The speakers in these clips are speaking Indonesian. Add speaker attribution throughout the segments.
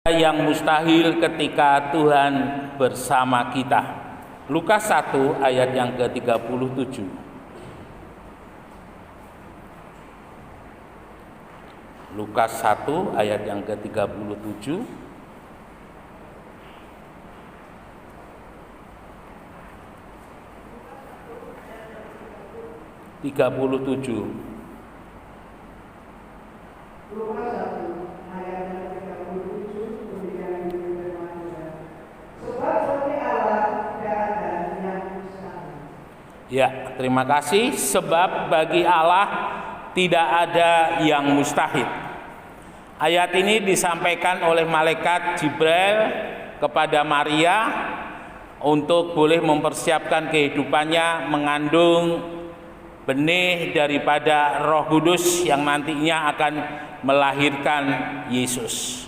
Speaker 1: yang mustahil ketika Tuhan bersama kita. Lukas 1 ayat yang ke-37. Lukas 1 ayat yang ke-37. Ya, terima kasih. Sebab bagi Allah tidak ada yang mustahil. Ayat ini disampaikan oleh malaikat Jibril kepada Maria untuk boleh mempersiapkan kehidupannya mengandung benih daripada Roh Kudus yang nantinya akan melahirkan Yesus.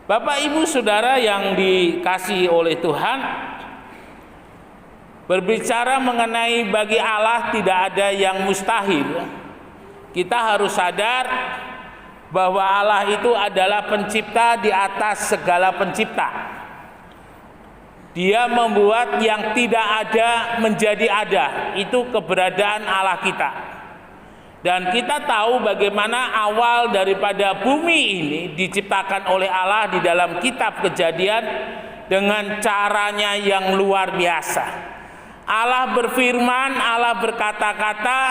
Speaker 1: Bapak, Ibu, Saudara yang dikasihi oleh Tuhan, berbicara mengenai bagi Allah tidak ada yang mustahil, kita harus sadar bahwa Allah itu adalah pencipta di atas segala pencipta. Dia membuat yang tidak ada menjadi ada. Itu keberadaan Allah kita. Dan kita tahu bagaimana awal daripada bumi ini diciptakan oleh Allah di dalam kitab Kejadian dengan caranya yang luar biasa. Allah berfirman, Allah berkata-kata,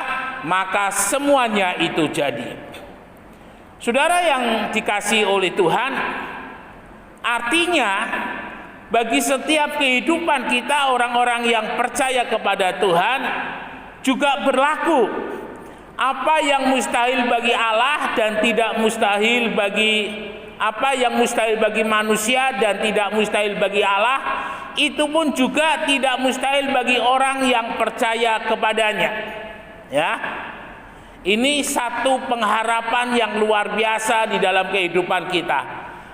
Speaker 1: maka semuanya itu jadi. Saudara yang dikasihi oleh Tuhan, artinya bagi setiap kehidupan kita, orang-orang yang percaya kepada Tuhan juga berlaku. Apa yang mustahil bagi Allah dan tidak mustahil bagi apa yang mustahil bagi manusia dan tidak mustahil bagi Allah, itu pun juga tidak mustahil bagi orang yang percaya kepadanya. Ya. Ini satu pengharapan yang luar biasa di dalam kehidupan kita.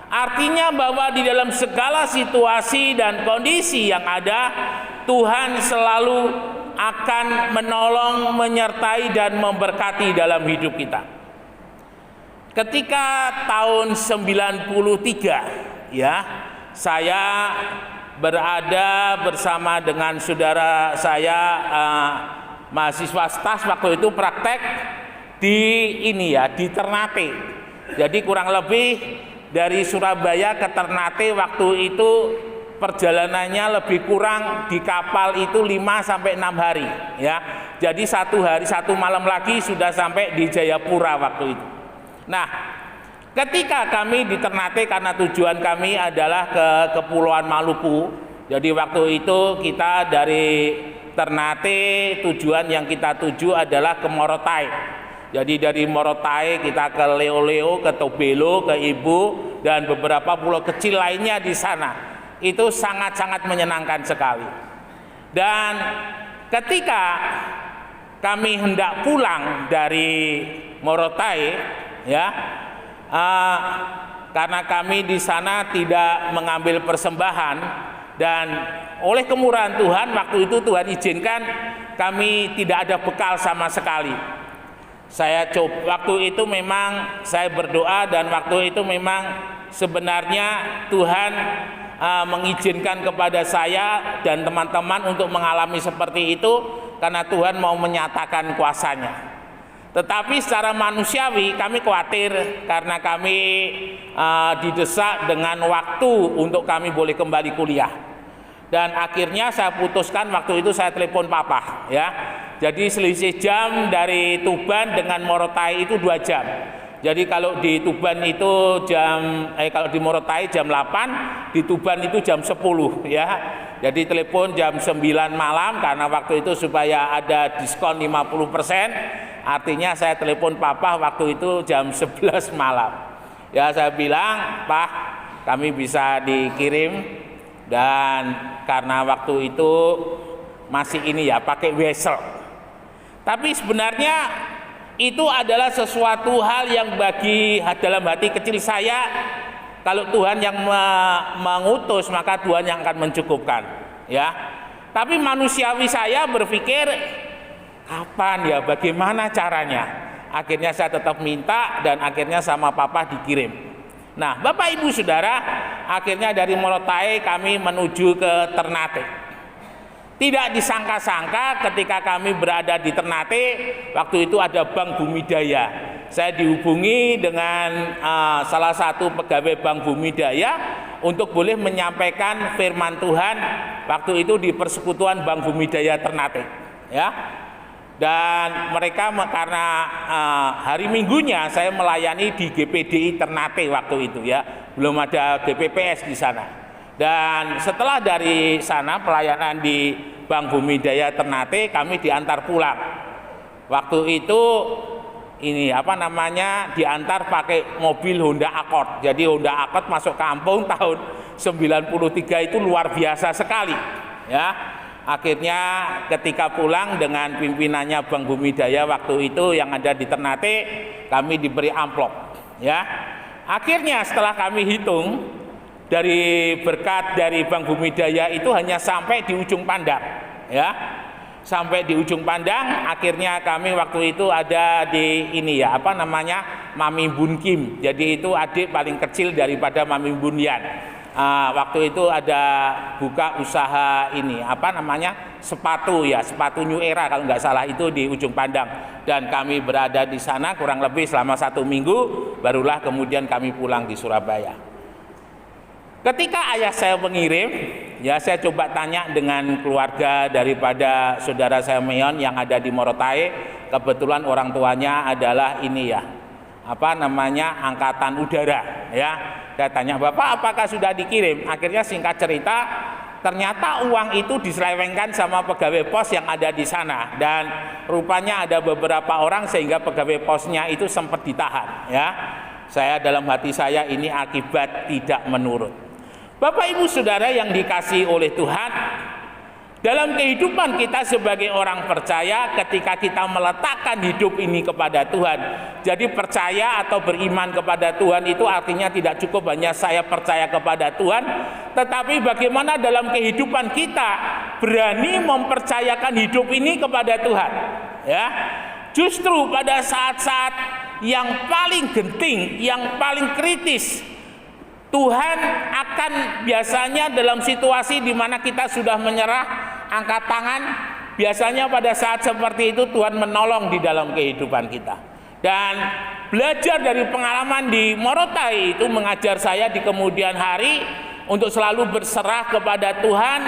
Speaker 1: Artinya bahwa di dalam segala situasi dan kondisi yang ada, Tuhan selalu akan menolong, menyertai dan memberkati dalam hidup kita. Ketika tahun 93, ya, saya berada bersama dengan saudara saya, mahasiswa STAS waktu itu praktek di Ternate. Jadi kurang lebih dari Surabaya ke Ternate waktu itu perjalanannya lebih kurang di kapal itu 5-6 hari, ya. Jadi 1 hari 1 malam lagi sudah sampai di Jayapura waktu itu. Nah, ketika kami di Ternate, karena tujuan kami adalah ke Kepulauan Maluku. Jadi waktu itu kita dari Ternate, tujuan yang kita tuju adalah ke Morotai. Jadi dari Morotai kita ke Leo-Leo, ke Tobelo, ke Ibu, dan beberapa pulau kecil lainnya di sana. Itu sangat-sangat menyenangkan sekali. Dan ketika kami hendak pulang dari Morotai, ya, karena kami di sana tidak mengambil persembahan, dan oleh kemurahan Tuhan waktu itu Tuhan izinkan kami tidak ada bekal sama sekali. Saya coba waktu itu memang saya berdoa, dan waktu itu memang sebenarnya Tuhan mengizinkan kepada saya dan teman-teman untuk mengalami seperti itu karena Tuhan mau menyatakan kuasanya. Tetapi secara manusiawi kami khawatir karena kami didesak dengan waktu untuk kami boleh kembali kuliah. Dan akhirnya saya putuskan waktu itu saya telepon papa, ya. Jadi selisih jam dari Tuban dengan Morotai itu 2 jam. Jadi kalau di Tuban itu kalau di Morotai jam 8, di Tuban itu jam 10, ya. Jadi telepon jam 9 malam karena waktu itu supaya ada diskon 50%. Artinya saya telepon papa waktu itu jam 11 malam. Ya, saya bilang, "Pak, kami bisa dikirim." Dan karena waktu itu masih ini ya, pakai wesel. Tapi sebenarnya itu adalah sesuatu hal yang bagi dalam hati kecil saya, kalau Tuhan yang mengutus maka Tuhan yang akan mencukupkan, ya. Tapi manusiawi saya berpikir, kapan ya, bagaimana caranya? Akhirnya saya tetap minta dan akhirnya sama papa dikirim. Nah, Bapak Ibu Saudara, akhirnya dari Morotai kami menuju ke Ternate. Tidak disangka-sangka ketika kami berada di Ternate, waktu itu ada Bank Bumidaya. Saya dihubungi dengan salah satu pegawai Bank Bumidaya untuk boleh menyampaikan firman Tuhan waktu itu di Persekutuan Bank Bumidaya Ternate, ya. Dan mereka karena hari Minggunya saya melayani di GPDI Ternate waktu itu, ya, belum ada GPPS di sana. Dan setelah dari sana pelayanan di Bank Bumidaya Ternate, kami diantar pulang. Waktu itu diantar pakai mobil Honda Accord. Jadi Honda Accord masuk kampung tahun 93 itu luar biasa sekali, ya. Akhirnya ketika pulang dengan pimpinannya Bank Bumidaya waktu itu yang ada di Ternate, kami diberi amplop, ya. Akhirnya setelah kami hitung, dari berkat dari Bank Bumidaya itu hanya sampai di ujung pandang, ya. Sampai di ujung pandang, akhirnya kami waktu itu ada di Mami Bun Kim. Jadi itu adik paling kecil daripada Mami Bun Yan. Waktu itu ada buka usaha sepatu, ya, sepatu New Era kalau nggak salah, itu di ujung pandang. Dan kami berada di sana kurang lebih selama 1 minggu, barulah kemudian kami pulang di Surabaya. Ketika ayah saya mengirim, ya, saya coba tanya dengan keluarga daripada saudara saya Meon yang ada di Morotai. Kebetulan orang tuanya adalah angkatan udara, ya. Saya tanya, Bapak apakah sudah dikirim? Akhirnya singkat cerita, ternyata uang itu diselewengkan sama pegawai pos yang ada di sana, dan rupanya ada beberapa orang sehingga pegawai posnya itu sempat ditahan, ya. Saya dalam hati saya ini akibat tidak menurut. Bapak Ibu Saudara yang dikasihi oleh Tuhan, dalam kehidupan kita sebagai orang percaya, ketika kita meletakkan hidup ini kepada Tuhan, jadi percaya atau beriman kepada Tuhan itu artinya tidak cukup hanya saya percaya kepada Tuhan, tetapi bagaimana dalam kehidupan kita berani mempercayakan hidup ini kepada Tuhan, ya. Justru pada saat-saat yang paling genting, yang paling kritis, Tuhan akan biasanya dalam situasi di mana kita sudah menyerah, angkat tangan, biasanya pada saat seperti itu Tuhan menolong di dalam kehidupan kita. Dan belajar dari pengalaman di Morotai itu mengajar saya di kemudian hari untuk selalu berserah kepada Tuhan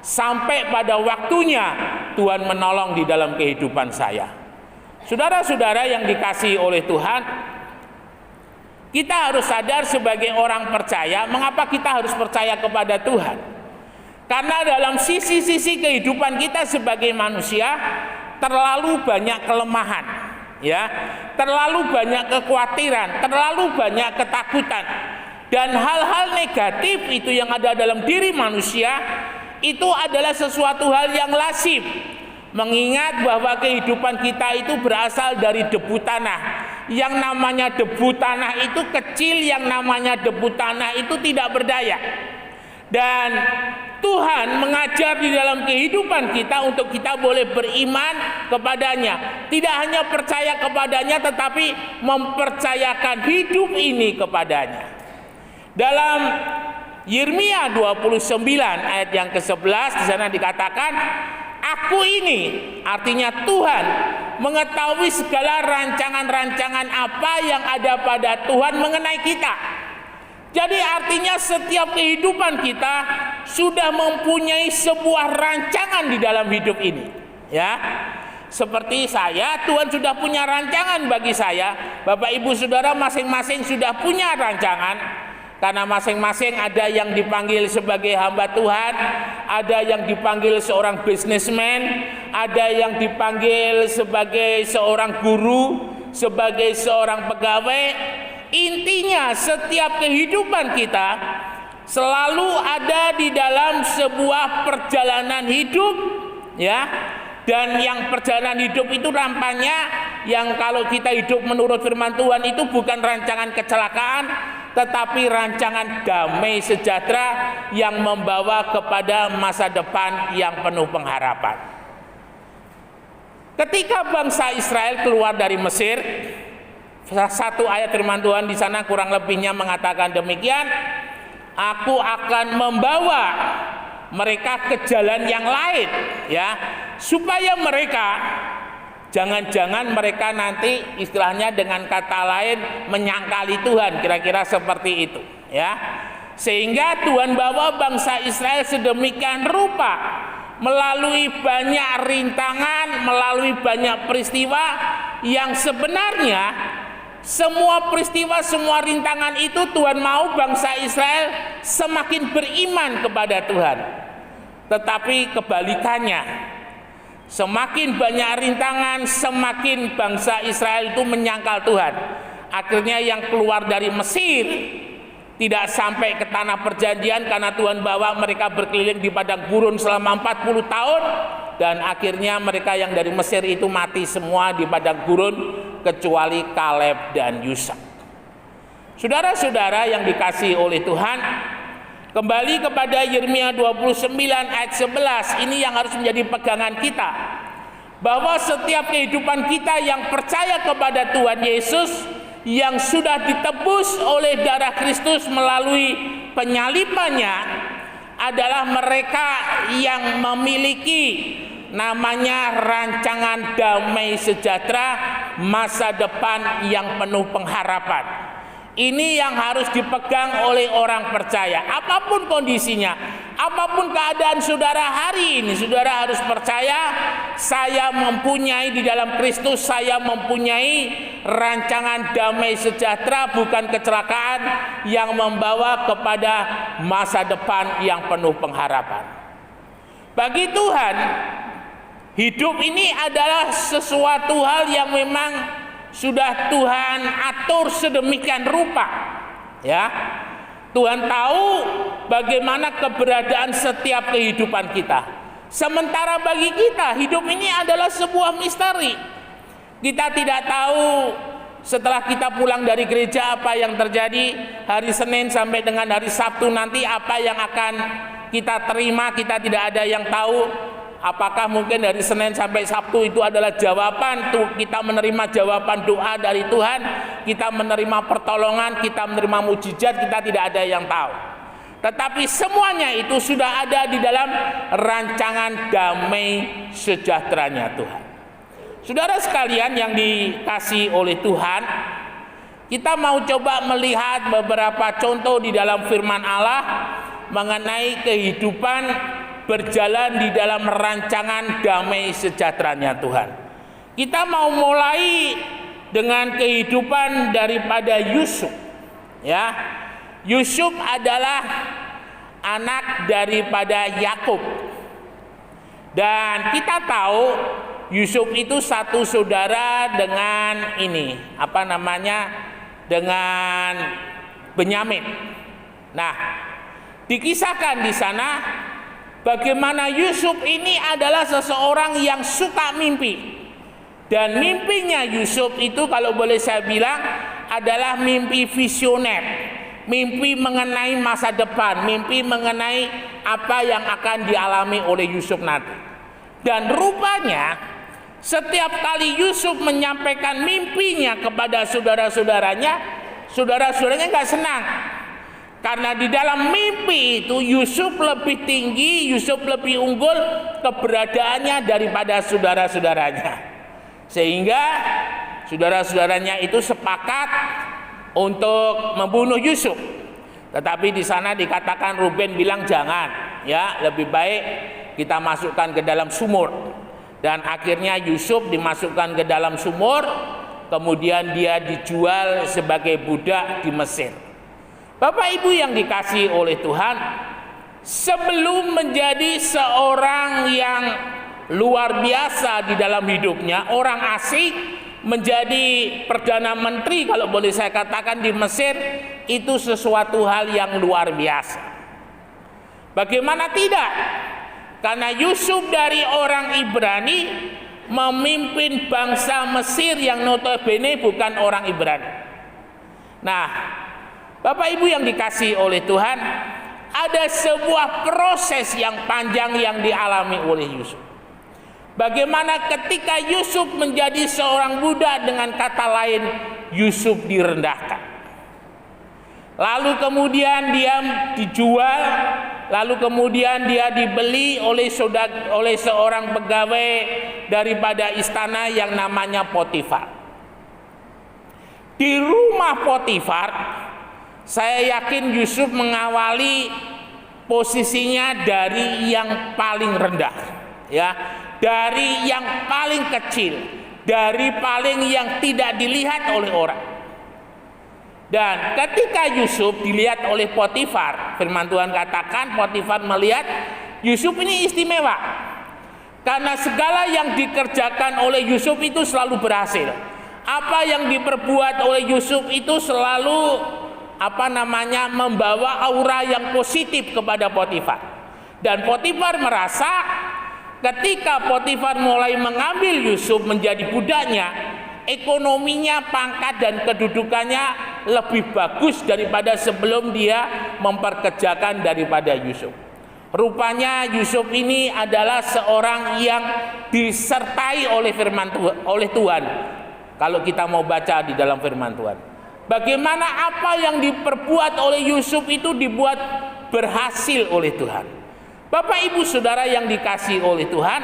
Speaker 1: sampai pada waktunya Tuhan menolong di dalam kehidupan saya. Saudara-saudara yang dikasihi oleh Tuhan, kita harus sadar sebagai orang percaya, mengapa kita harus percaya kepada Tuhan? Karena dalam sisi-sisi kehidupan kita sebagai manusia terlalu banyak kelemahan, ya, terlalu banyak kekhawatiran, terlalu banyak ketakutan, dan hal-hal negatif itu yang ada dalam diri manusia itu adalah sesuatu hal yang lazim. Mengingat bahwa kehidupan kita itu berasal dari debu tanah. Yang namanya debu tanah itu kecil, yang namanya debu tanah itu tidak berdaya. Dan Tuhan mengajar di dalam kehidupan kita untuk kita boleh beriman kepadanya. Tidak hanya percaya kepadanya, tetapi mempercayakan hidup ini kepadanya. Dalam Yeremia 29 ayat yang ke-11 di sana dikatakan, Aku ini, artinya Tuhan, mengetahui segala rancangan-rancangan apa yang ada pada Tuhan mengenai kita. Jadi artinya setiap kehidupan kita sudah mempunyai sebuah rancangan di dalam hidup ini, ya. Seperti saya, Tuhan sudah punya rancangan bagi saya. Bapak Ibu Saudara masing-masing sudah punya rancangan. Karena masing-masing ada yang dipanggil sebagai hamba Tuhan, ada yang dipanggil seorang bisnismen, ada yang dipanggil sebagai seorang guru, sebagai seorang pegawai. Intinya setiap kehidupan kita selalu ada di dalam sebuah perjalanan hidup, ya. Dan yang perjalanan hidup itu nampaknya yang kalau kita hidup menurut firman Tuhan itu bukan rancangan kecelakaan, tetapi rancangan damai sejahtera yang membawa kepada masa depan yang penuh pengharapan. Ketika bangsa Israel keluar dari Mesir, satu ayat firman Tuhan di sana kurang lebihnya mengatakan demikian, aku akan membawa mereka ke jalan yang lain, ya, supaya mereka jangan-jangan mereka nanti istilahnya dengan kata lain menyangkali Tuhan, kira-kira seperti itu, ya. Sehingga Tuhan bawa bangsa Israel sedemikian rupa melalui banyak rintangan, melalui banyak peristiwa yang sebenarnya semua peristiwa, semua rintangan itu Tuhan mau bangsa Israel semakin beriman kepada Tuhan. Tetapi kebalikannya, semakin banyak rintangan, semakin bangsa Israel itu menyangkal Tuhan. Akhirnya yang keluar dari Mesir tidak sampai ke tanah perjanjian karena Tuhan bawa mereka berkeliling di padang gurun selama 40 tahun. Dan akhirnya mereka yang dari Mesir itu mati semua di padang gurun kecuali Kaleb dan Yusak. Saudara-saudara yang dikasihi oleh Tuhan, kembali kepada Yeremia 29 ayat 11, ini yang harus menjadi pegangan kita, bahwa setiap kehidupan kita yang percaya kepada Tuhan Yesus, yang sudah ditebus oleh darah Kristus melalui penyalibannya, adalah mereka yang memiliki namanya rancangan damai sejahtera, masa depan yang penuh pengharapan. Ini yang harus dipegang oleh orang percaya. Apapun kondisinya, apapun keadaan saudara hari ini, saudara harus percaya, saya mempunyai di dalam Kristus, saya mempunyai rancangan damai sejahtera, bukan kecelakaan, yang membawa kepada masa depan yang penuh pengharapan. Bagi Tuhan, hidup ini adalah sesuatu hal yang memang sudah Tuhan atur sedemikian rupa, ya. Tuhan tahu bagaimana keberadaan setiap kehidupan kita. Sementara bagi kita, hidup ini adalah sebuah misteri. Kita tidak tahu setelah kita pulang dari gereja apa yang terjadi hari Senin sampai dengan hari Sabtu nanti, apa yang akan kita terima, kita tidak ada yang tahu. Apakah mungkin dari Senin sampai Sabtu itu adalah jawaban, kita menerima jawaban doa dari Tuhan, kita menerima pertolongan, kita menerima mujizat, kita tidak ada yang tahu. Tetapi semuanya itu sudah ada di dalam rancangan damai sejahteranya Tuhan. Saudara sekalian yang dikasihi oleh Tuhan, kita mau coba melihat beberapa contoh di dalam firman Allah mengenai kehidupan berjalan di dalam rancangan damai sejahteranya Tuhan. Kita mau mulai dengan kehidupan daripada Yusuf, ya. Yusuf adalah anak daripada Yakub, dan kita tahu Yusuf itu satu saudara dengan dengan Benyamin. Nah, dikisahkan di sana bagaimana Yusuf ini adalah seseorang yang suka mimpi. Dan mimpinya Yusuf itu kalau boleh saya bilang adalah mimpi visioner. Mimpi mengenai masa depan, mimpi mengenai apa yang akan dialami oleh Yusuf nanti. Dan rupanya setiap kali Yusuf menyampaikan mimpinya kepada saudara-saudaranya nggak senang. Karena di dalam mimpi itu Yusuf lebih tinggi, Yusuf lebih unggul keberadaannya daripada saudara-saudaranya. Sehingga saudara-saudaranya itu sepakat untuk membunuh Yusuf. Tetapi di sana dikatakan Ruben bilang jangan, ya, lebih baik kita masukkan ke dalam sumur. Dan akhirnya Yusuf dimasukkan ke dalam sumur, kemudian dia dijual sebagai budak di Mesir. Bapak Ibu yang dikasihi oleh Tuhan, sebelum menjadi seorang yang luar biasa di dalam hidupnya, orang asing, menjadi Perdana Menteri kalau boleh saya katakan di Mesir, itu sesuatu hal yang luar biasa. Bagaimana tidak? Karena Yusuf dari orang Ibrani memimpin bangsa Mesir yang notabene bukan orang Ibrani. Nah, Bapak Ibu yang dikasihi oleh Tuhan, ada sebuah proses yang panjang yang dialami oleh Yusuf. Bagaimana ketika Yusuf menjadi seorang budak, dengan kata lain Yusuf direndahkan. lalu kemudian dia dijual, lalu kemudian dia dibeli oleh seorang pegawai daripada istana yang namanya Potifar. Di rumah Potifar, saya yakin Yusuf mengawali posisinya dari yang paling rendah, ya, dari yang paling kecil, dari paling yang tidak dilihat oleh orang. Dan ketika Yusuf dilihat oleh Potifar, firman Tuhan katakan Potifar melihat Yusuf ini istimewa, karena segala yang dikerjakan oleh Yusuf itu selalu berhasil. Apa yang diperbuat oleh Yusuf itu selalu membawa aura yang positif kepada Potifar. Dan Potifar merasa ketika Potifar mulai mengambil Yusuf menjadi budaknya, ekonominya, pangkat dan kedudukannya lebih bagus daripada sebelum dia memperkerjakan daripada Yusuf. Rupanya Yusuf ini adalah seorang yang disertai oleh Tuhan. Kalau kita mau baca di dalam firman Tuhan, bagaimana apa yang diperbuat oleh Yusuf itu dibuat berhasil oleh Tuhan. Bapak Ibu Saudara yang dikasihi oleh Tuhan,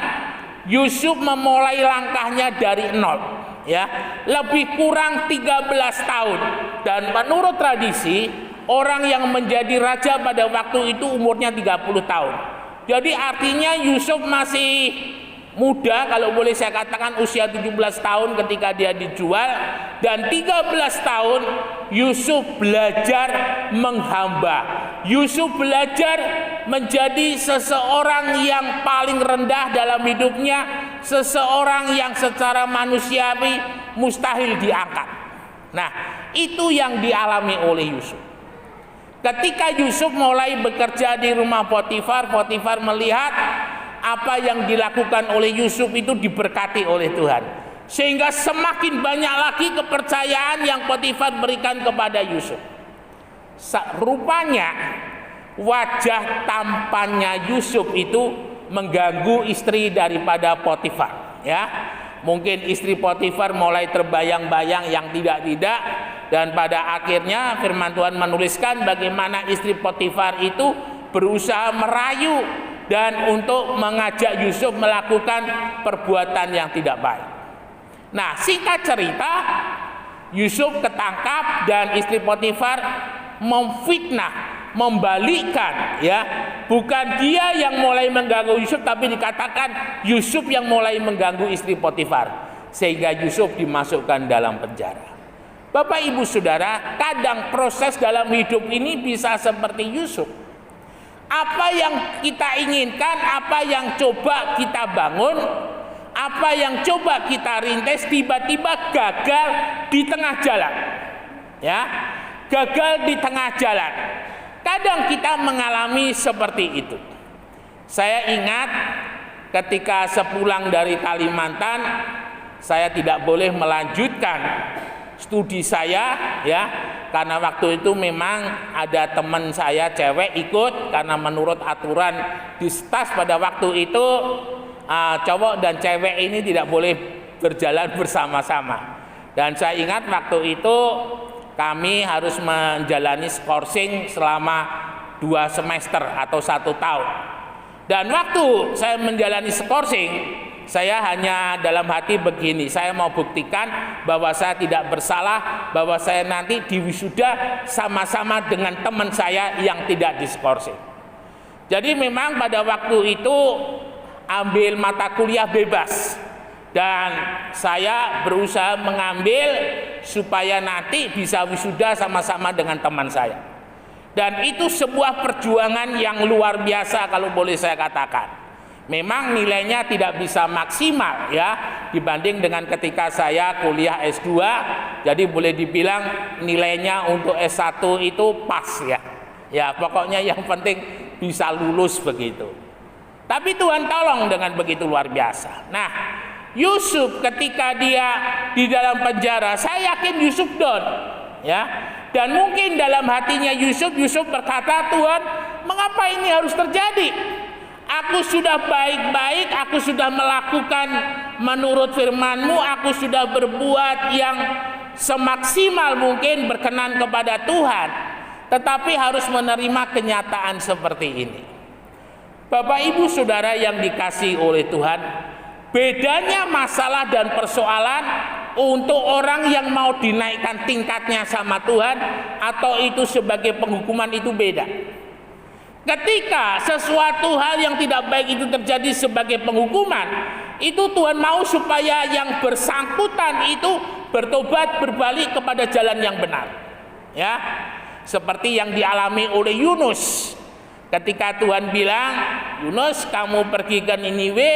Speaker 1: Yusuf memulai langkahnya dari nol, ya, lebih kurang 13 tahun. Dan menurut tradisi, orang yang menjadi raja pada waktu itu umurnya 30 tahun. Jadi artinya Yusuf masih muda, kalau boleh saya katakan usia 17 tahun ketika dia dijual, dan 13 tahun Yusuf belajar menghamba. Yusuf belajar menjadi seseorang yang paling rendah dalam hidupnya, seseorang yang secara manusiawi mustahil diangkat. Nah, itu yang dialami oleh Yusuf. Ketika Yusuf mulai bekerja di rumah Potifar, Potifar melihat apa yang dilakukan oleh Yusuf itu diberkati oleh Tuhan, sehingga semakin banyak lagi kepercayaan yang Potifar berikan kepada Yusuf. Rupanya wajah tampannya Yusuf itu mengganggu istri daripada Potifar, ya. Mungkin istri Potifar mulai terbayang-bayang yang tidak-tidak, dan pada akhirnya firman Tuhan menuliskan bagaimana istri Potifar itu berusaha merayu dan untuk mengajak Yusuf melakukan perbuatan yang tidak baik. Nah, singkat cerita, Yusuf ketangkap dan istri Potifar memfitnah, membalikkan, ya. Bukan dia yang mulai mengganggu Yusuf, tapi dikatakan Yusuf yang mulai mengganggu istri Potifar, sehingga Yusuf dimasukkan dalam penjara. Bapak Ibu Saudara, kadang proses dalam hidup ini bisa seperti Yusuf. Apa yang kita inginkan, apa yang coba kita bangun, apa yang coba kita rintis, tiba-tiba gagal di tengah jalan, ya, gagal di tengah jalan. Kadang kita mengalami seperti itu. Saya ingat ketika sepulang dari Kalimantan, saya tidak boleh melanjutkan studi saya, ya, karena waktu itu memang ada teman saya cewek ikut, karena menurut aturan di STAS pada waktu itu cowok dan cewek ini tidak boleh berjalan bersama-sama. Dan saya ingat waktu itu kami harus menjalani skorsing selama 2 semester atau 1 tahun. Dan waktu saya menjalani skorsing, saya hanya dalam hati begini, saya mau buktikan bahwa saya tidak bersalah, bahwa saya nanti diwisuda sama-sama dengan teman saya yang tidak diskorsing. Jadi memang pada waktu itu ambil mata kuliah bebas, dan saya berusaha mengambil supaya nanti bisa wisuda sama-sama dengan teman saya. Dan itu sebuah perjuangan yang luar biasa kalau boleh saya katakan. Memang nilainya tidak bisa maksimal, ya, dibanding dengan ketika saya kuliah S2. Jadi boleh dibilang nilainya untuk S1 itu pas, ya. Ya, pokoknya yang penting bisa lulus begitu. Tapi Tuhan tolong dengan begitu luar biasa. Nah, Yusuf ketika dia di dalam penjara, saya yakin Yusuf down, ya. Dan mungkin dalam hatinya Yusuf berkata, Tuhan, mengapa ini harus terjadi? Aku sudah baik-baik, aku sudah melakukan menurut firman-Mu, aku sudah berbuat yang semaksimal mungkin berkenan kepada Tuhan. tetapi harus menerima kenyataan seperti ini. Bapak Ibu Saudara yang dikasihi oleh Tuhan, bedanya masalah dan persoalan untuk orang yang mau dinaikkan tingkatnya sama Tuhan atau itu sebagai penghukuman itu beda. Ketika sesuatu hal yang tidak baik itu terjadi sebagai penghukuman, itu Tuhan mau supaya yang bersangkutan itu bertobat, berbalik kepada jalan yang benar. Ya, seperti yang dialami oleh Yunus. Ketika Tuhan bilang, Yunus kamu pergi ke Niniwe,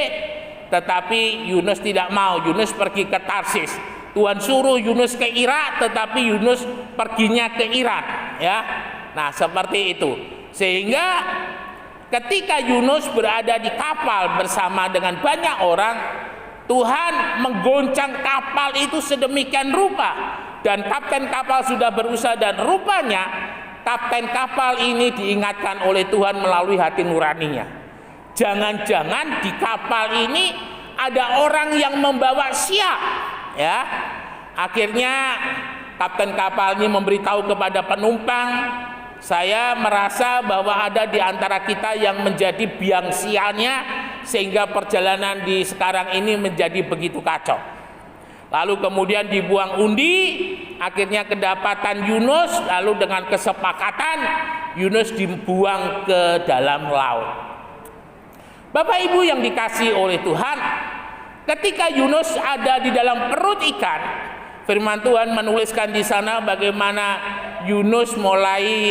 Speaker 1: tetapi Yunus tidak mau. Yunus pergi ke Tarsis. Tuhan suruh Yunus ke Irak, tetapi Yunus perginya ke Iran. Ya, nah seperti itu. Sehingga ketika Yunus berada di kapal bersama dengan banyak orang, Tuhan menggoncang kapal itu sedemikian rupa, dan kapten kapal sudah berusaha, dan rupanya kapten kapal ini diingatkan oleh Tuhan melalui hati nuraninya. Jangan-jangan di kapal ini ada orang yang membawa siap, ya. Akhirnya kapten kapal ini memberitahu kepada penumpang, saya merasa bahwa ada di antara kita yang menjadi biang sialnya sehingga perjalanan di sekarang ini menjadi begitu kacau. Lalu kemudian dibuang undi, akhirnya kedapatan Yunus, lalu dengan kesepakatan Yunus dibuang ke dalam laut. Bapak Ibu yang dikasihi oleh Tuhan, ketika Yunus ada di dalam perut ikan, firman Tuhan menuliskan di sana bagaimana Yunus mulai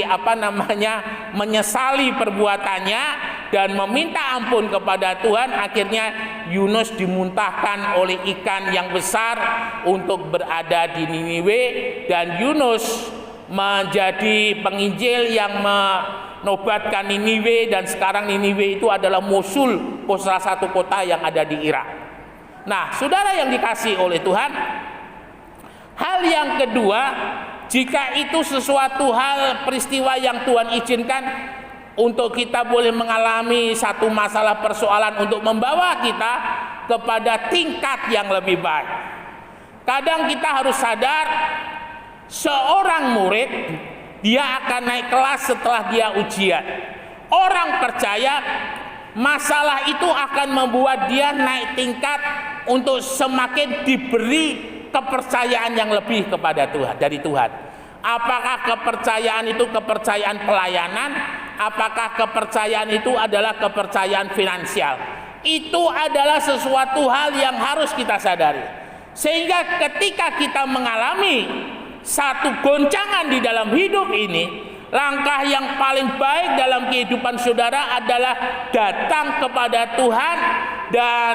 Speaker 1: menyesali perbuatannya dan meminta ampun kepada Tuhan. Akhirnya Yunus dimuntahkan oleh ikan yang besar untuk berada di Niniwe, dan Yunus menjadi penginjil yang menobatkan Niniwe, dan sekarang Niniwe itu adalah Mosul, salah satu kota yang ada di Irak. Nah, saudara yang dikasihi oleh Tuhan, hal yang kedua, jika itu sesuatu hal peristiwa yang Tuhan izinkan untuk kita boleh mengalami satu masalah persoalan untuk membawa kita kepada tingkat yang lebih baik. Kadang kita harus sadar, seorang murid dia akan naik kelas setelah dia ujian. Orang percaya masalah itu akan membuat dia naik tingkat untuk semakin diberi kepercayaan yang lebih kepada Tuhan, dari Tuhan. Apakah kepercayaan itu kepercayaan pelayanan? Apakah kepercayaan itu adalah kepercayaan finansial? Itu adalah sesuatu hal yang harus kita sadari. Sehingga ketika kita mengalami satu goncangan di dalam hidup ini, langkah yang paling baik dalam kehidupan saudara adalah datang kepada Tuhan dan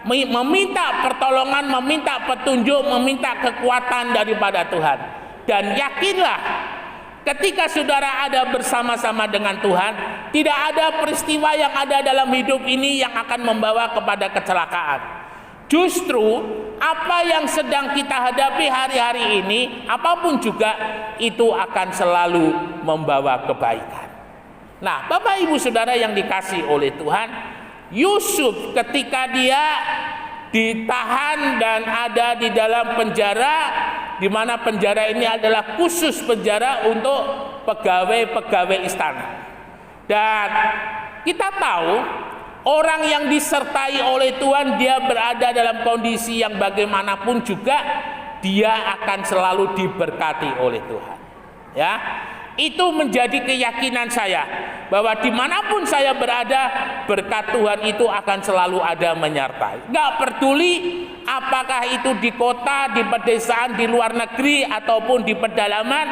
Speaker 1: meminta pertolongan, meminta petunjuk, meminta kekuatan daripada Tuhan. Dan yakinlah, ketika saudara ada bersama-sama dengan Tuhan, tidak ada peristiwa yang ada dalam hidup ini yang akan membawa kepada kecelakaan. Justru apa yang sedang kita hadapi hari-hari ini, apapun juga, itu akan selalu membawa kebaikan. Nah, Bapak Ibu Saudara yang dikasihi oleh Tuhan, Yusuf ketika dia ditahan dan ada di dalam penjara, di mana penjara ini adalah khusus penjara untuk pegawai-pegawai istana. Dan kita tahu orang yang disertai oleh Tuhan, dia berada dalam kondisi yang bagaimanapun juga dia akan selalu diberkati oleh Tuhan. Ya, itu menjadi keyakinan saya bahwa dimanapun saya berada, berkat Tuhan itu akan selalu ada menyertai. Gak peduli apakah itu di kota, di pedesaan, di luar negeri ataupun di pedalaman,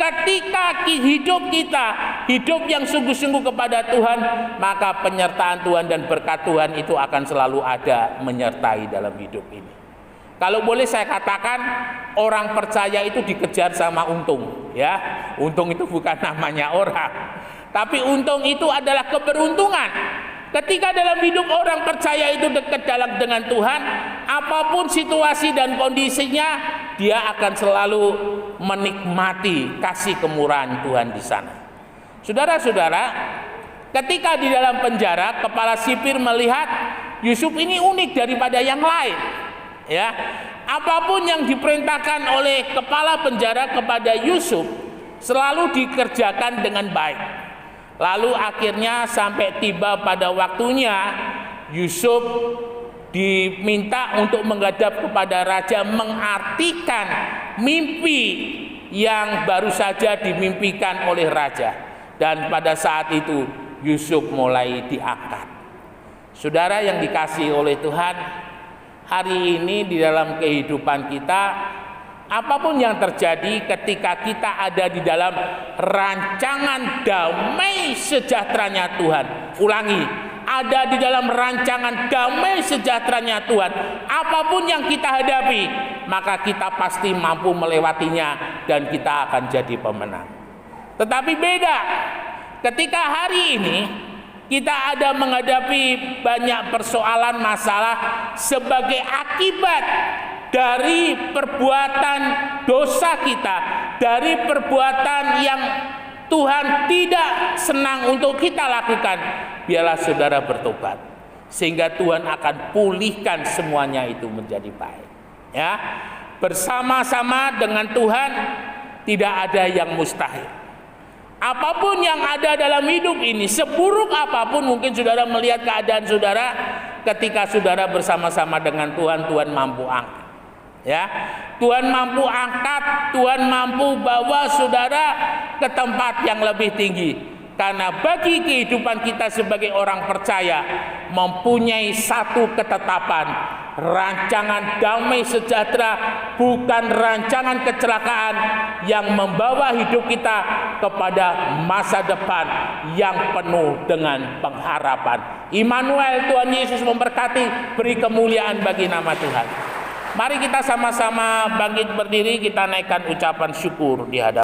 Speaker 1: ketika hidup kita hidup yang sungguh-sungguh kepada Tuhan, maka penyertaan Tuhan dan berkat Tuhan itu akan selalu ada menyertai dalam hidup ini. Kalau boleh saya katakan, orang percaya itu dikejar sama untung, ya. Untung itu bukan namanya orang, tapi untung itu adalah keberuntungan. Ketika dalam hidup orang percaya itu dekat dengan Tuhan, apapun situasi dan kondisinya, dia akan selalu menikmati kasih kemurahan Tuhan di sana. Saudara-saudara, ketika di dalam penjara, kepala sipir melihat Yusuf ini unik daripada yang lain. Ya, apapun yang diperintahkan oleh kepala penjara kepada Yusuf, selalu dikerjakan dengan baik. Lalu akhirnya sampai tiba pada waktunya Yusuf diminta untuk menghadap kepada raja, mengartikan mimpi yang baru saja dimimpikan oleh raja. Dan pada saat itu Yusuf mulai diangkat. Saudara yang dikasihi oleh Tuhan, hari ini di dalam kehidupan kita, apapun yang terjadi ketika kita ada di dalam rancangan damai sejahteranya Tuhan. Ulangi, ada di dalam rancangan damai sejahteranya Tuhan. Apapun yang kita hadapi, maka kita pasti mampu melewatinya dan kita akan jadi pemenang. Tetapi beda ketika hari ini kita ada menghadapi banyak persoalan masalah sebagai akibat dari perbuatan dosa kita, dari perbuatan yang Tuhan tidak senang untuk kita lakukan. Biarlah saudara bertobat, sehingga Tuhan akan pulihkan semuanya itu menjadi baik. Ya, bersama-sama dengan Tuhan tidak ada yang mustahil. Apapun yang ada dalam hidup ini, seburuk apapun mungkin saudara melihat keadaan saudara, ketika saudara bersama-sama dengan Tuhan, Tuhan mampu angkat. Ya, Tuhan mampu angkat, Tuhan mampu bawa saudara ke tempat yang lebih tinggi. Karena bagi kehidupan kita sebagai orang percaya mempunyai satu ketetapan, rancangan damai sejahtera bukan rancangan kecelakaan yang membawa hidup kita kepada masa depan yang penuh dengan pengharapan. Immanuel, Tuhan Yesus memberkati, beri kemuliaan bagi nama Tuhan. Mari kita sama-sama bangkit berdiri, kita naikkan ucapan syukur di hadapan